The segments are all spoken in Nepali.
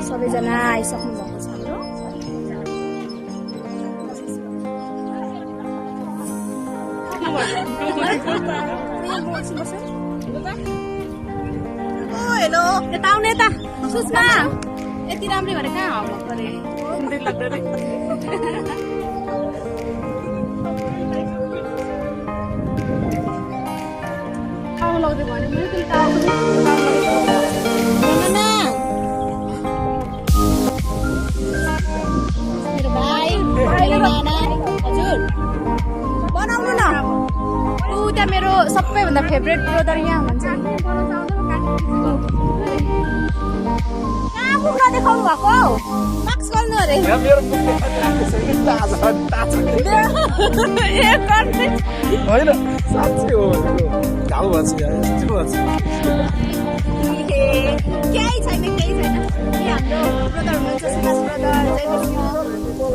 सबैजना आइसक्नु भएको छ हाम्रो हेलो यता आउने यता सुषमा यति राम्रै भएर कहाँ हावा परे लगाउँदै भने मेरो भाइ मेरो नाना हजुर बनाउनु न ऊ त्यहाँ मेरो सबैभन्दा फेभरेट ब्रदर यहाँ भन्छ कहाँ कुखुरा देखाउनु भएको माक्स गर्नु अरे होइन साँच्चै हो घाउ भन्छ केही छैन हाम्रो ब्रदर हुनुहुन्छ सुभाष ब्रदर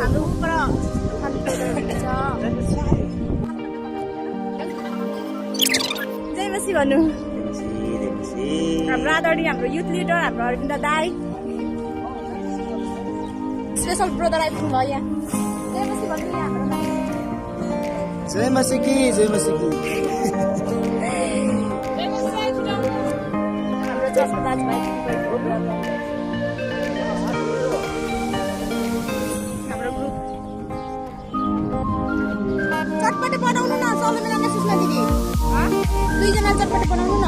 हाम्रो उपर जय मसी भन्नु हाम्रो आदरणीय हाम्रो युथ लिडर हाम्रो अरविन्द दाई स्पेसल ब्रदर आइपुग्नु भयो यहाँ जय मसी भन्नु यहाँ हाम्रो जय मसी कि हाम्रो चर्चको दाजुभाइ हाम्रो ग्रुप चटपटे बनाउनु न सलमिना न सुषमा दिदी दुईजना चटपटे बनाउनु न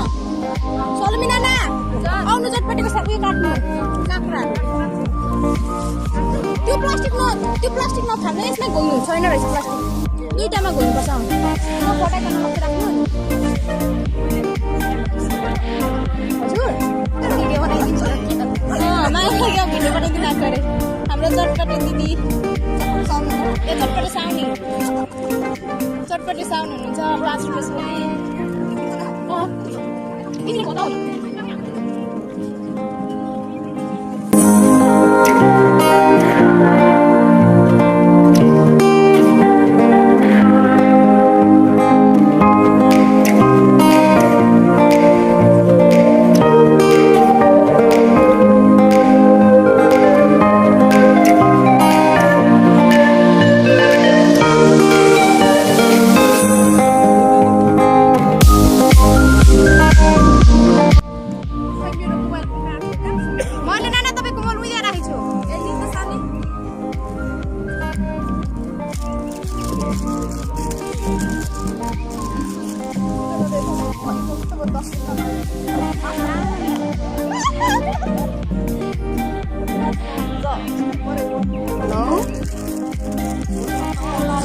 सलमिना न आउनु चटपटेको सबै काट्नु काँक्रा त्यो प्लास्टिक नफाल्नु यसमा घुम्नु छैन रहेछ प्लास्टिक दुईटामा घुम्नुपर्छ पटाइकन मात्रै राख्नु हजुर भिडियो बनाइदिन्छु माया भिडियो बनाइदिनु आएको अरे हाम्रो चटपटे दिदी ए चटपटे साउन हुनुहुन्छ 5 रुपियाँ किन खोला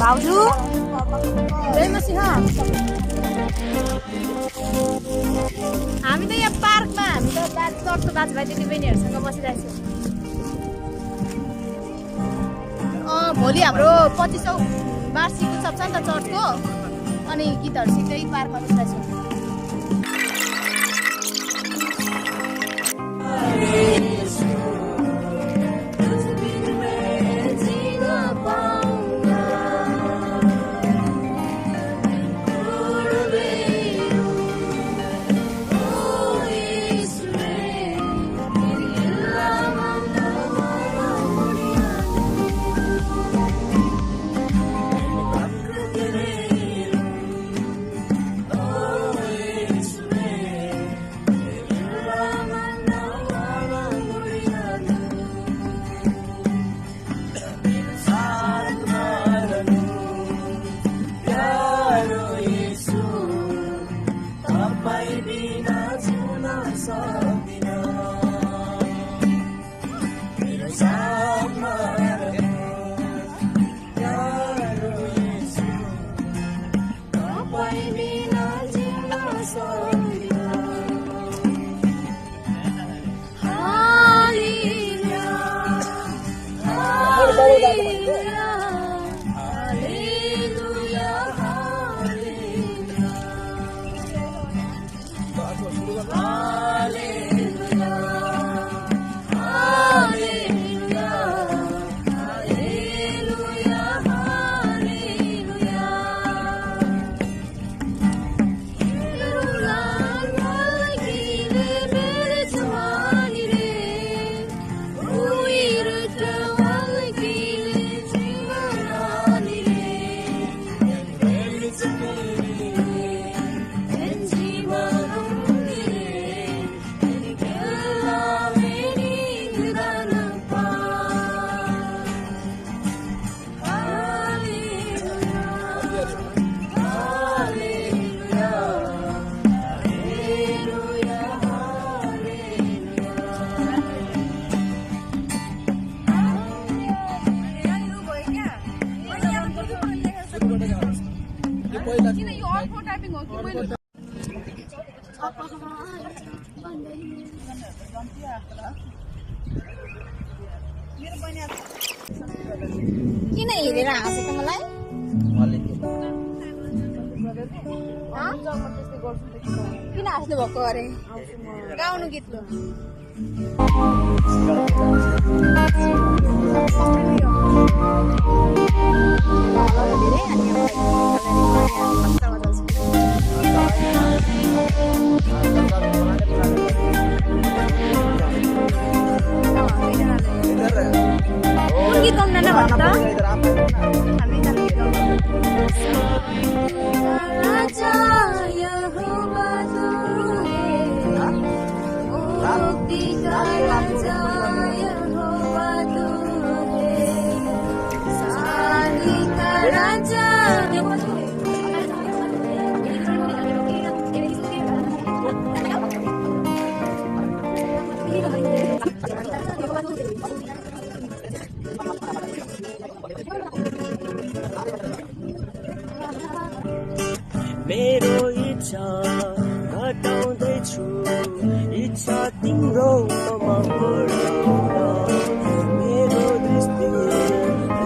भाउजू जय मसी हामी त यहाँ पार्कमा हामी त चर्चको दाजुभाइ दिदीबहिनीहरूसँग बसिरहेको छौँ भोलि हाम्रो 25औं वार्षिक उत्सव छ नि त चर्चको अनि गीतहरू सिक्दै पार्कमा बसिरहेको छौँ किन हेरेर हाँसेको मलाई किन हाँस्नु भएको अरे गाउनु गीत लो गीत गाउनु न भन्छ मेरो इच्छा घटाउँदैछु इच्छा तिम्रो मेरो दृष्टि